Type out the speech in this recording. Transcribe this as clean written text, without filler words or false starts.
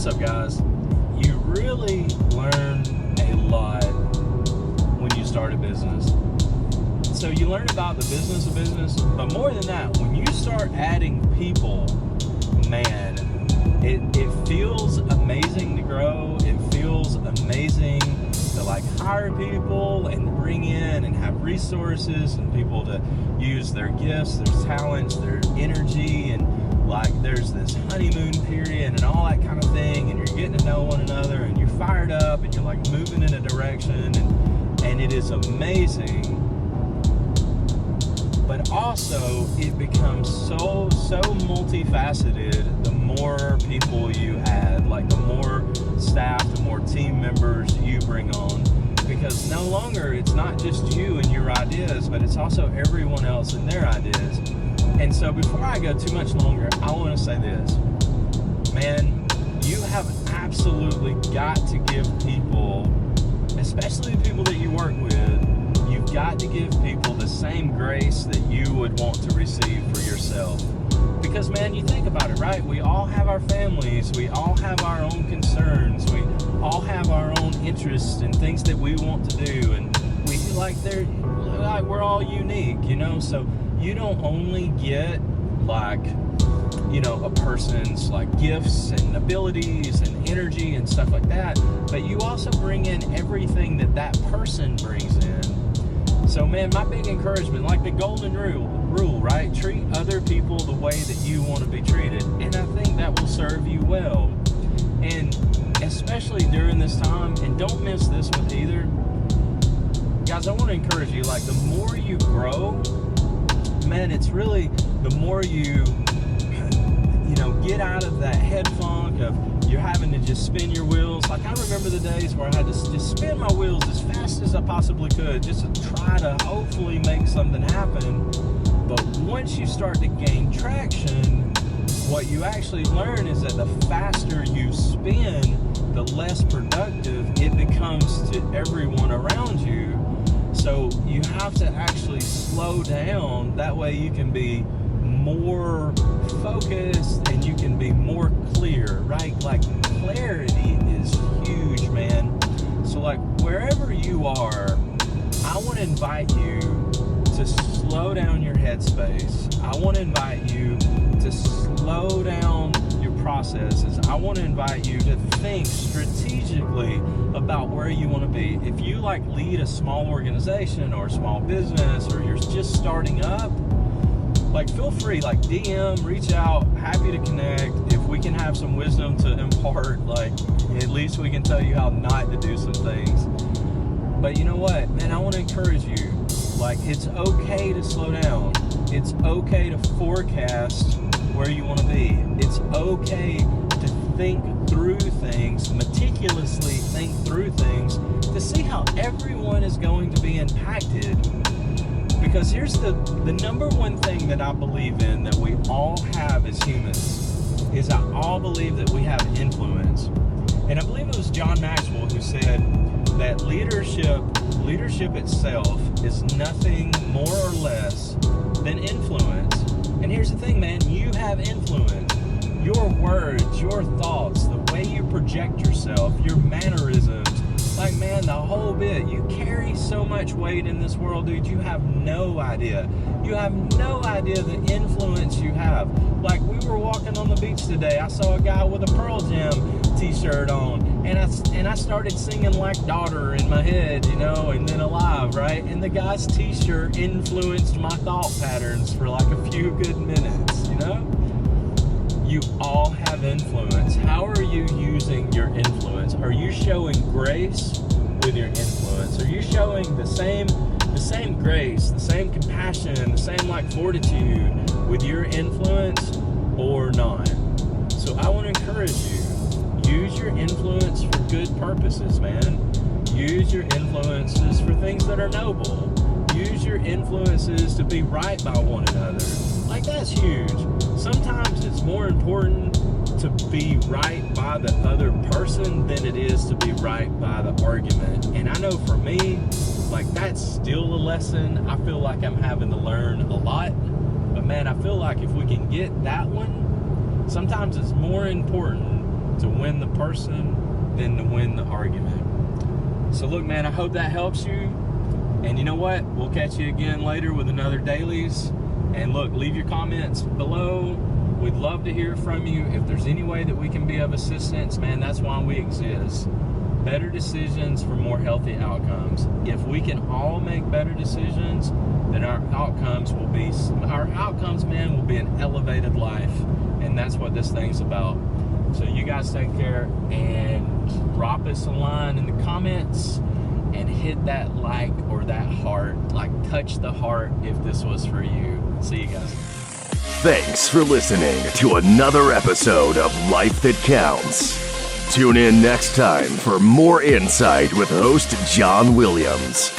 What's up, guys? You really learn a lot when you start a business. So you learn about the business of business, but more than that, when you start adding people, man, it feels amazing to grow. It feels amazing to hire people and bring in and have resources and people to use their gifts, their talents, their energy, and there's this honeymoon period and all that kind of thing, and you're getting to know one another and you're fired up and you're moving in a direction, and it is amazing. But also it becomes so multifaceted the more people you add, the more staff, the more team members you bring on, because no longer it's not just you and your ideas, but it's also everyone else and their ideas. And so before I go too much longer, I want to say this. Man, you have absolutely got to give people, especially the people that you work with, you've got to give people the same grace that you would want to receive for yourself. Because, man, you think about it, right? We all have our families. We all have our own concerns. We all have our own interests and things that we want to do. And we feel like we're all unique, So you don't only get a person's gifts and abilities and energy and stuff like that, but you also bring in everything that person brings in. So, man, my big encouragement, the golden rule, right? Treat other people the way that you want to be treated, and I think that will serve you well. And especially during this time, and don't miss this one either, guys, I want to encourage you, the more you grow, man, it's really the more you get out of that head funk of you're having to just spin your wheels. I remember the days where I had to just spin my wheels as fast as I possibly could just to try to hopefully make something happen. But once you start to gain traction, what you actually learn is that the faster you spin, the less productive it becomes to everyone around you. So you have to actually slow down. That way you can be more focused and you can be more clear, right? Clarity is huge, man. So wherever you are, I want to invite you to slow down your headspace. I want to invite you to slow down your processes. I want to invite you to think strategically about where you want to be. If you lead a small organization or a small business, or you're just starting up, feel free, DM, reach out, happy to connect. If we can have some wisdom to impart, at least we can tell you how not to do some things. But you know what, man, I want to encourage you. It's okay to slow down. It's okay to forecast where you want to be. It's okay to think through things, meticulously think through things, to see how everyone is going to be impacted. Because here's the number one thing that I believe in, that we all have as humans, is I all believe that we have influence. And I believe it was John Maxwell who said that leadership itself is nothing more or less than influence. And here's the thing, man, you have influence. Your words, your thoughts, the way you project yourself, your mannerisms, man, the whole bit. You carry so much weight in this world, dude. You have no idea. You have no idea the influence you have. We were walking on the beach today. I saw a guy with a Pearl Jam t-shirt on, and I started singing Daughter in my head, and then Alive, right? And the guy's t-shirt influenced my thought patterns for a few good minutes, You all have influence. How are you using your influence? Are you showing grace with your influence? Are you showing the same grace, the same compassion, the same fortitude with your influence, or not? So I want to encourage you. Use your influence for good purposes, man. Use your influences for things that are noble. Use your influences to be right by one another. That's huge. Sometimes it's more important to be right by the other person than it is to be right by the argument. And I know for me, that's still a lesson I feel like I'm having to learn a lot. But man, I feel like if we can get that one, sometimes it's more important to win the person than to win the argument. So look, man, I hope that helps you. And you know what? We'll catch you again later with another Dailies. And look, leave your comments below. We'd love to hear from you. If there's any way that we can be of assistance, man, that's why we exist. Better decisions for more healthy outcomes. If we can all make better decisions, then our outcomes, man, will be an elevated life. And that's what this thing's about. So you guys take care, and drop us a line in the comments and hit that like or that heart, like touch the heart if this was for you. See you guys. Thanks for listening to another episode of Life That Counts. Tune in next time for more insight with host John Williams.